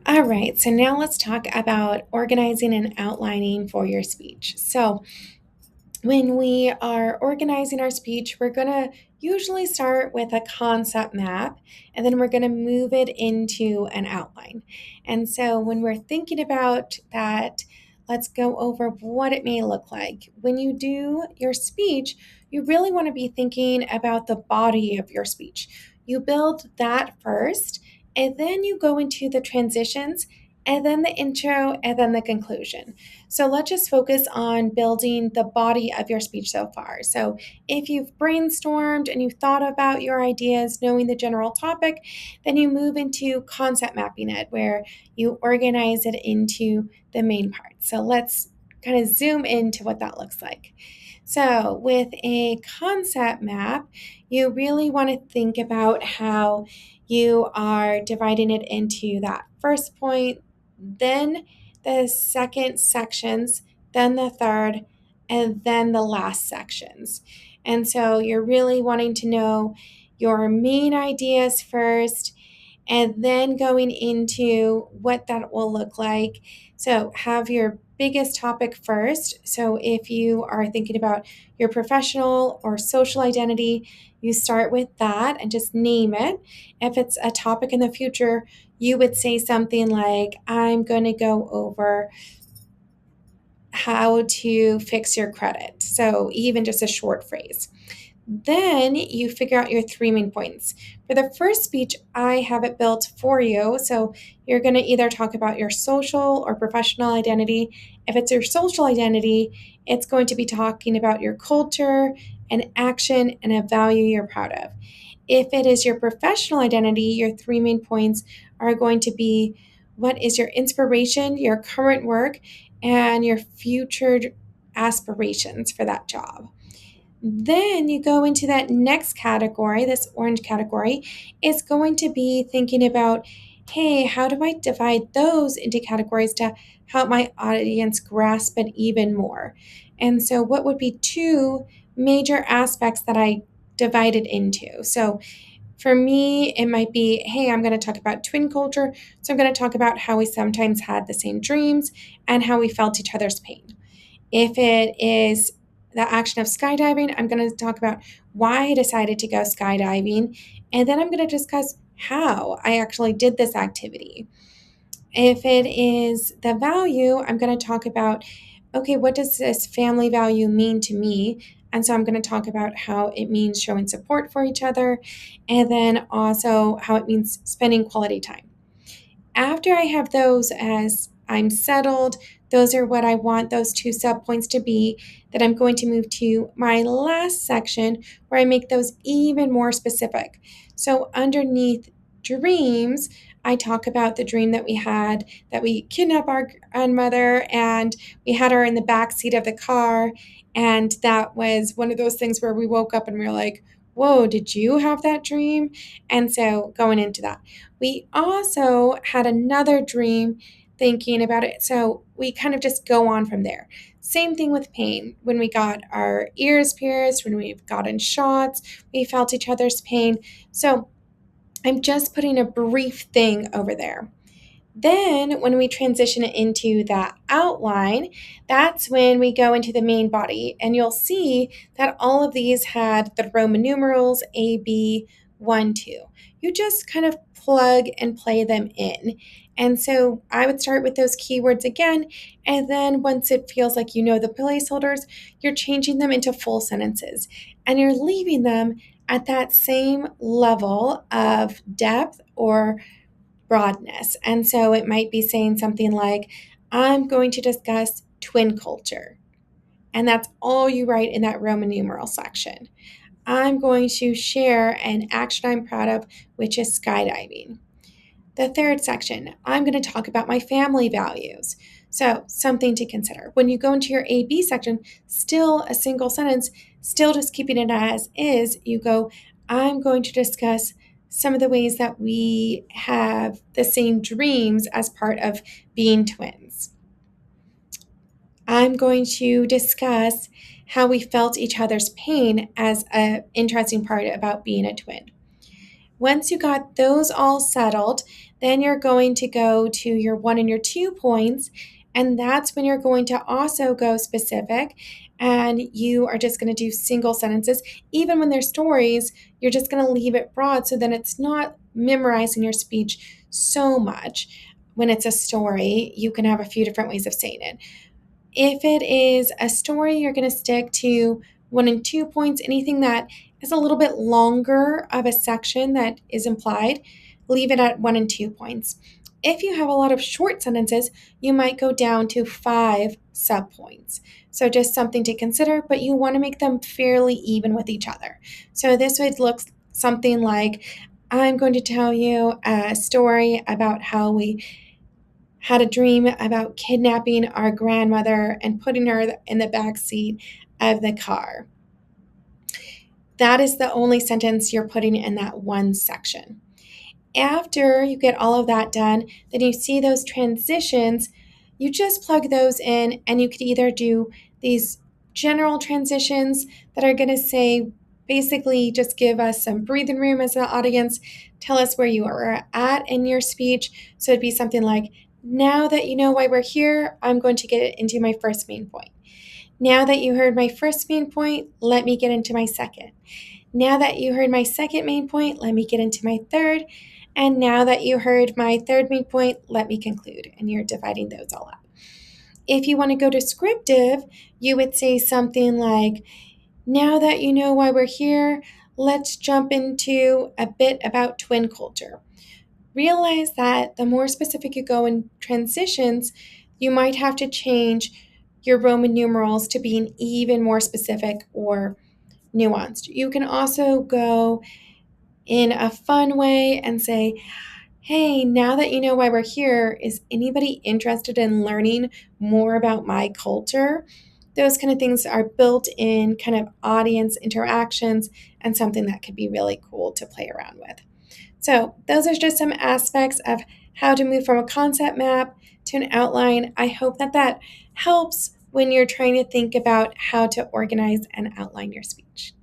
All right, so now let's talk about organizing and outlining for your speech. So, when we are organizing our speech, we're going to usually start with a concept map and then we're going to move it into an outline. And so, when we're thinking about that, let's go over what it may look like. When you do your speech, you really want to be thinking about the body of your speech. You build that first, and then you go into the transitions, and then the intro, and then the conclusion. So let's just focus on building the body of your speech so far. So if you've brainstormed and you've thought about your ideas, knowing the general topic, then you move into concept mapping it, where you organize it into the main parts. So let's kind of zoom into what that looks like. So, with a concept map, you really want to think about how you are dividing it into that first point, then the second sections, then the third, and then the last sections. And so you're really wanting to know your main ideas first, and then going into what that will look like. So, have your biggest topic first. So, if you are thinking about your professional or social identity, you start with that and just name it. If it's a topic in the future, you would say something like, I'm going to go over how to fix your credit. So, even just a short phrase. Then you figure out your three main points. For the first speech, I have it built for you. So you're going to either talk about your social or professional identity. If it's your social identity, it's going to be talking about your culture, an action, and a value you're proud of. If it is your professional identity, your three main points are going to be what is your inspiration, your current work, and your future aspirations for that job. Then you go into that next category, this orange category, is going to be thinking about, hey, how do I divide those into categories to help my audience grasp it even more? And so, what would be two major aspects that I divided into? So, for me, it might be, hey, I'm going to talk about twin culture. So, I'm going to talk about how we sometimes had the same dreams and how we felt each other's pain. If it is the action of skydiving, I'm going to talk about why I decided to go skydiving. And then I'm going to discuss how I actually did this activity. If it is the value, I'm going to talk about, okay, what does this family value mean to me? And so I'm going to talk about how it means showing support for each other, and then also how it means spending quality time. After I have those as I'm settled, those are what I want those two subpoints to be, that I'm going to move to my last section where I make those even more specific. So underneath dreams, I talk about the dream that we had, that we kidnapped our grandmother and we had her in the back seat of the car. And that was one of those things where we woke up and we were like, whoa, did you have that dream? And so going into that. We also had another dream thinking about it. So we kind of just go on from there. Same thing with pain. When we got our ears pierced, when we've gotten shots, we felt each other's pain. So I'm just putting a brief thing over there. Then, when we transition it into that outline, that's when we go into the main body. And you'll see that all of these had the Roman numerals A, B, 1, 2. You just kind of plug and play them in. And so I would start with those keywords again. And then once it feels like you know the placeholders, you're changing them into full sentences. And you're leaving them at that same level of depth or broadness. And so it might be saying something like, I'm going to discuss twin culture. And that's all you write in that Roman numeral section. I'm going to share an action I'm proud of, which is skydiving. The third section, I'm going to talk about my family values. So, something to consider. When you go into your AB section, still a single sentence, still just keeping it as is, you go, I'm going to discuss some of the ways that we have the same dreams as part of being twins. I'm going to discuss how we felt each other's pain as an interesting part about being a twin. Once you got those all settled, then you're going to go to your 1 and your 2 points, and that's when you're going to also go specific, and you are just going to do single sentences. Even when they're stories, you're just going to leave it broad so then it's not memorizing your speech so much. When it's a story, you can have a few different ways of saying it. If it is a story, you're going to stick to 1 and 2 points. Anything that is a little bit longer of a section that is implied, leave it at 1 and 2 points. If you have a lot of short sentences, you might go down to 5 subpoints. So just something to consider, but you want to make them fairly even with each other. So this would look something like, I'm going to tell you a story about how we had a dream about kidnapping our grandmother and putting her in the back seat of the car. That is the only sentence you're putting in that one section. After you get all of that done, then you see those transitions, you just plug those in, and you could either do these general transitions that are going to say, basically just give us some breathing room as the audience, tell us where you are at in your speech. So it'd be something like, now that you know why we're here, I'm going to get into my first main point. Now that you heard my first main point, let me get into my second. Now that you heard my second main point, let me get into my third. And now that you heard my third main point, let me conclude. And you're dividing those all up. If you want to go descriptive, you would say something like, now that you know why we're here, let's jump into a bit about twin culture. Realize that the more specific you go in transitions, you might have to change your Roman numerals to being even more specific or nuanced. You can also go in a fun way and say, hey, now that you know why we're here, is anybody interested in learning more about my culture? Those kind of things are built in kind of audience interactions and something that could be really cool to play around with. So, those are just some aspects of how to move from a concept map to an outline. I hope that that helps when you're trying to think about how to organize and outline your speech.